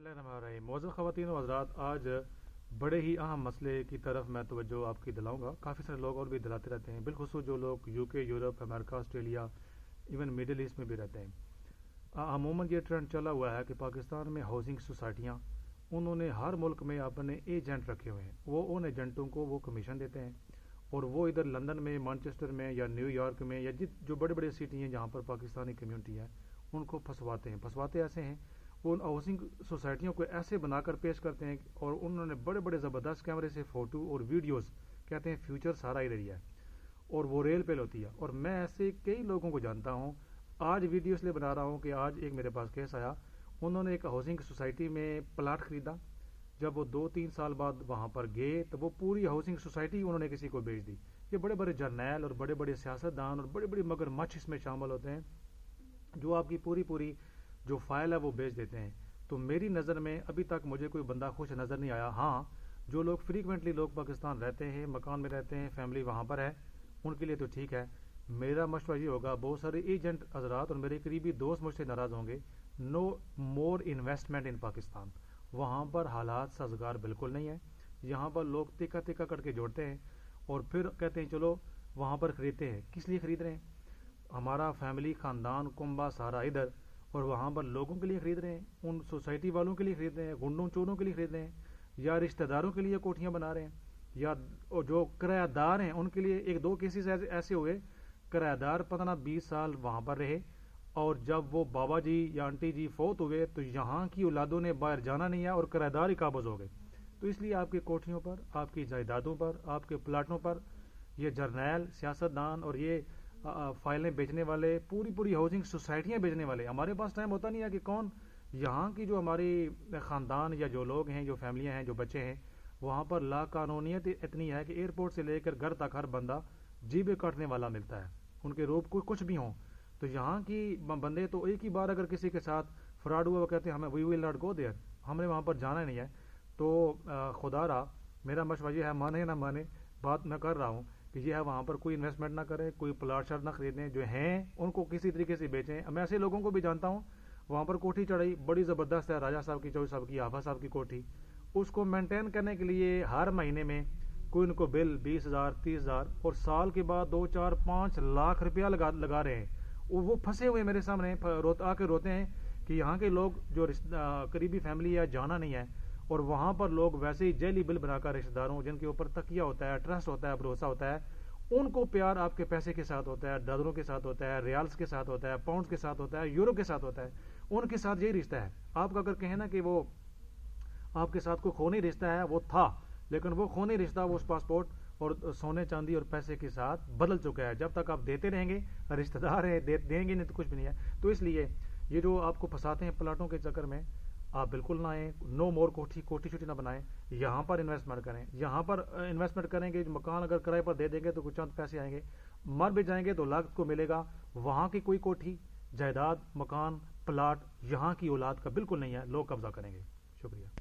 बिस्मिल्लाहिर्रहमानिर्रहीम। मौजूद ख़वातीन व हज़रात, आज बड़े ही अहम मसले की तरफ मैं तवज्जो आपकी दिलाऊंगा। काफ़ी सारे लोग और भी दिलाते रहते हैं, बिलखुसूस जो लोग UK, Europe, America, Australia, even middle east में भी रहते हैं। अमूमन ये ट्रेंड चला हुआ है कि पाकिस्तान में हाउसिंग सोसाइटियाँ, उन्होंने हर मुल्क में अपने एजेंट रखे हुए हैं। वो उन एजेंटों को वो कमीशन देते हैं और वो इधर लंदन में, मैनचेस्टर में या न्यूयॉर्क में या जो बड़े बड़े सिटी हैं जहाँ पर पाकिस्तानी कम्यूनिटी है, उनको फंसवाते हैं। फंसवाते ऐसे हैं, वो उन हाउसिंग सोसाइटियों को ऐसे बनाकर पेश करते हैं और उन्होंने बड़े बड़े ज़बरदस्त कैमरे से फ़ोटो और वीडियोस, कहते हैं फ्यूचर सारा इधर ही है, और वो रेल पे होती है। और मैं ऐसे कई लोगों को जानता हूँ। आज वीडियो इसलिए बना रहा हूँ कि आज एक मेरे पास केस आया। उन्होंने एक हाउसिंग सोसाइटी में प्लाट ख़रीदा। जब वो 2-3 साल बाद वहाँ पर गए तो वो पूरी हाउसिंग सोसाइटी उन्होंने किसी को बेच दी। ये बड़े बड़े जर्नैल और बड़े बड़े सियासतदान और बड़े बड़े मगरमच्छ इसमें शामिल होते हैं, जो आपकी पूरी पूरी जो फाइल है वो बेच देते हैं। तो मेरी नज़र में अभी तक मुझे कोई बंदा खुश नज़र नहीं आया। हाँ, जो लोग फ्रीक्वेंटली लोग पाकिस्तान रहते हैं, मकान में रहते हैं, फैमिली वहाँ पर है, उनके लिए तो ठीक है। मेरा मशवरा ये होगा, बहुत सारे एजेंट हजरात और मेरे करीबी दोस्त मुझसे नाराज़ होंगे, no more investment in Pakistan. वहाँ पर हालात साजगार बिल्कुल नहीं है। यहाँ पर लोग तिका तिका करके जोड़ते हैं और फिर कहते हैं चलो वहाँ पर ख़रीदते हैं। किस लिए ख़रीद रहे हैं? हमारा फैमिली, ख़ानदान, कुंबा सारा इधर, और वहाँ पर लोगों के लिए ख़रीद रहे हैं, उन सोसाइटी वालों के लिए ख़रीद रहे हैं, गुंडों चोरों के लिए ख़रीद रहे हैं, या रिश्तेदारों के लिए कोठियाँ बना रहे हैं, या जो किरायादार हैं उनके लिए। एक दो केसेस ऐसे हुए, किरायादार 15-20 साल वहाँ पर रहे और जब वो बाबा जी या आंटी जी फौत हुए तो यहाँ की औलादों ने बाहर जाना नहीं है और किराएदार ही काबज़ हो गए। तो इसलिए आपकी कोठियों पर, आपकी जायदादों पर, आपके प्लाटों पर ये जर्नैल, सियासतदान और ये फाइलें बेचने वाले, पूरी पूरी हाउसिंग सोसाइटियाँ बेचने वाले। हमारे पास टाइम होता नहीं है कि कौन यहाँ की जो हमारी ख़ानदान या जो लोग हैं, जो फैमिलियाँ हैं, जो बच्चे हैं, वहाँ पर लाकानूनियत इतनी है कि एयरपोर्ट से लेकर घर तक हर बंदा जीबे काटने वाला मिलता है, उनके रूप को कुछ भी हों। तो यहाँ की बंदे तो एक ही बार अगर किसी के साथ फ्रॉड हुआ, वो कहते हैं हमें we will not go there, हमने वहाँ पर जाना नहीं है। तो खुदा रहा, मेरा मशवरा ये है, माने ना माने, बात मैं कर रहा हूँ कि ये है, वहाँ पर कोई इन्वेस्टमेंट ना करें, कोई प्लाट शाट ना खरीदें, जो हैं उनको किसी तरीके से बेचें। मैं ऐसे लोगों को भी जानता हूँ, वहाँ पर कोठी चढ़ाई बड़ी ज़बरदस्त है, राजा साहब की, चौधरी साहब की, आफा साहब की कोठी, उसको मेंटेन करने के लिए हर महीने में कोई उनको बिल 20,000, 30,000 और साल के बाद 2-4-5 लाख रुपया लगा रहे हैं। वो फंसे हुए मेरे सामने आके रोते हैं कि यहाँ के लोग जो करीबी फैमिली है जाना नहीं है, और वहाँ पर लोग वैसे ही जेली बिल बनाकर रिश्तेदारों, जिनके ऊपर तकिया होता है, ट्रस्ट होता है, भरोसा होता है, उनको प्यार आपके पैसे के साथ होता है, डॉलरों के साथ होता है, रियाल्स के साथ होता है, पाउंड्स के साथ होता है, यूरो के साथ होता है, उनके साथ यही रिश्ता है। आपका अगर कहें ना कि वो आपके साथ कोई खूनी रिश्ता है, वो था, लेकिन वो खूनी रिश्ता वो उस पासपोर्ट और सोने चांदी और पैसे के साथ बदल चुका है। जब तक आप देते रहेंगे, रिश्तेदार हैं, देंगे नहीं तो कुछ भी नहीं है। तो इसलिए ये जो आपको फंसाते हैं प्लाटों के चक्कर में, आप बिल्कुल ना आए। नो मोर कोठी छोटी ना बनाएं। यहाँ पर इन्वेस्टमेंट करें, यहाँ पर इन्वेस्टमेंट करेंगे, मकान अगर किराए पर दे देंगे तो कुछ चंद पैसे आएंगे, मर भी जाएंगे तो लागत को मिलेगा। वहाँ की कोई कोठी, जायदाद, मकान, प्लाट यहाँ की औलाद का बिल्कुल नहीं है, लोग कब्जा करेंगे। शुक्रिया।